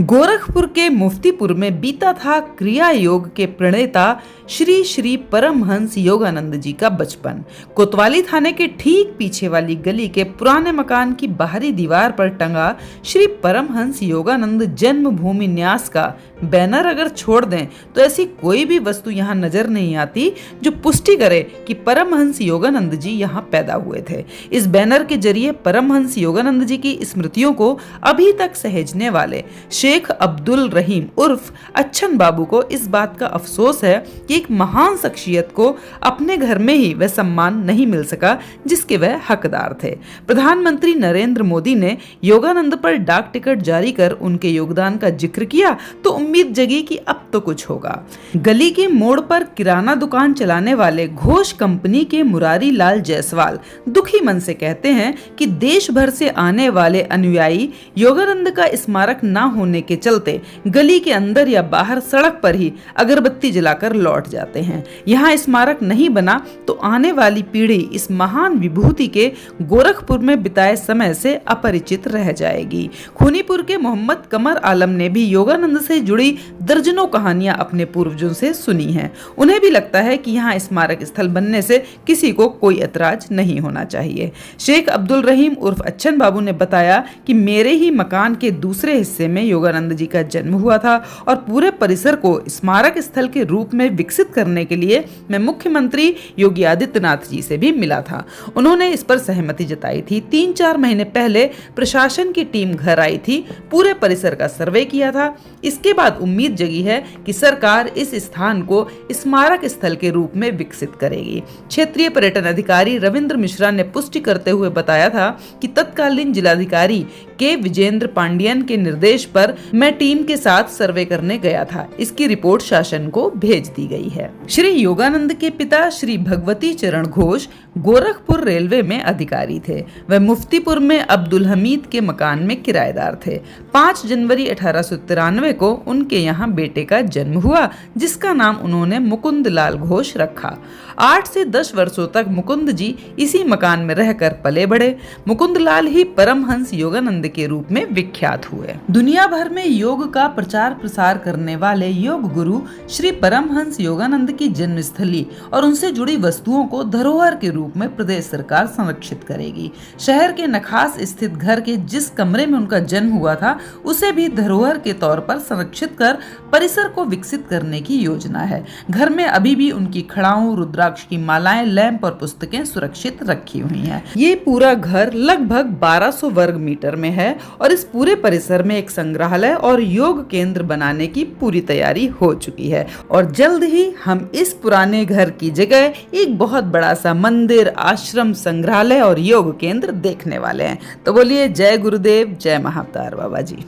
गोरखपुर के मुफ्तीपुर में बीता था क्रिया योग के प्रणेता श्री श्री परमहंस योगानंद जी का बचपन। कोतवाली थाने के ठीक पीछे वाली गली के पुराने मकान की बाहरी दीवार पर टंगा श्री परमहंस योगानंद जन्मभूमि न्यास का बैनर अगर छोड़ दें तो ऐसी कोई भी वस्तु यहाँ नजर नहीं आती जो पुष्टि करे कि परमहंस योगानंद जी यहाँ पैदा हुए थे। इस बैनर के जरिए परमहंस योगानंद जी की स्मृतियों को अभी तक सहेजने वाले शेख अब्दुल रहीम उर्फ अच्छन बाबू को इस बात का अफसोस है कि एक महान शख्सियत को अपने घर में ही वह सम्मान नहीं मिल सका जिसके वह हकदार थे। प्रधानमंत्री नरेंद्र मोदी ने योगानंद पर डाक टिकट जारी कर उनके योगदान का जिक्र किया तो उम्मीद जगी कि अब तो कुछ होगा। गली के मोड़ पर किराना दुकान चलाने वाले घोष कंपनी के मुरारी लाल जायसवाल दुखी मन से कहते हैं कि देश भर से आने वाले अनुयायी योगानंद का स्मारक न होने के चलते गली के अंदर या बाहर सड़क पर ही अगरबत्ती जलाकर लौट जाते हैं। यहाँ स्मारक नहीं बना तो आने वाली पीढ़ी इस महान विभूति के गोरखपुर में बिताए समय से अपरिचित रह जाएगी। खूनीपुर के मोहम्मद कमर आलम ने भी योगानंद से जुड़ी दर्जनों कहानियां अपने पूर्वजों से सुनी हैं। उन्हें भी लगता है कि यहाँ स्मारक स्थल बनने से किसी को कोई ऐतराज नहीं होना चाहिए। शेख अब्दुल रहीम उर्फ अच्छन बाबू ने बताया कि मेरे ही मकान के दूसरे हिस्से में योगानंद जी का जन्म हुआ था और पूरे परिसर को स्मारक स्थल के रूप में विकसित करने के लिए मैं मुख्यमंत्री योगी आदित्यनाथ जी से भी मिला था। उन्होंने इस पर सहमति जताई थी। 3-4 महीने पहले प्रशासन की टीम घर आई थी, पूरे परिसर का सर्वे किया था। इसके बाद उम्मीद जगी है कि सरकार इस स्थान को स्मारक स्थल के रूप में विकसित करेगी। क्षेत्रीय पर्यटन अधिकारी रविंद्र मिश्रा ने पुष्टि करते हुए बताया था कि तत्कालीन जिलाधिकारी के विजेंद्र पांडियन के निर्देश पर मैं टीम के साथ सर्वे करने गया था। इसकी रिपोर्ट शासन को भेज दी गई है। श्री योगानंद के पिता श्री भगवती चरण घोष गोरखपुर रेलवे में अधिकारी थे। वह मुफ्तीपुर में अब्दुल हमीद के मकान में किराएदार थे। 5 जनवरी 1893 को उनके यहाँ बेटे का जन्म हुआ जिसका नाम उन्होंने मुकुंद लाल घोष रखा। 8 से 10 वर्षों तक मुकुंद जी इसी मकान में रहकर पले बढ़े। मुकुंद लाल ही परमहंस योगानंद के रूप में विख्यात हुए। दुनिया भर में योग का प्रचार प्रसार करने वाले योग गुरु श्री परमहंस योगानंद की जन्मस्थली और उनसे जुड़ी वस्तुओं को धरोहर के रूप में प्रदेश सरकार संरक्षित करेगी। शहर के नखास स्थित घर के जिस कमरे में उनका जन्म हुआ था उसे भी धरोहर के तौर पर संरक्षित कर परिसर को विकसित करने की योजना है। घर में अभी भी उनकी खड़ाओं, रुद्राक्ष की मालाएं, लैंप और पुस्तकें सुरक्षित रखी हुई हैं। ये पूरा घर लगभग 1200 वर्ग मीटर में है और इस पूरे परिसर में एक संग्रहालय और योग केंद्र बनाने की पूरी तैयारी हो चुकी है और जल्द ही हम इस पुराने घर की जगह एक बहुत बड़ा सा मंदिर, आश्रम, संग्रहालय और योग केंद्र देखने वाले हैं। तो बोलिए जय गुरुदेव, जय महाअवतार बाबा जी।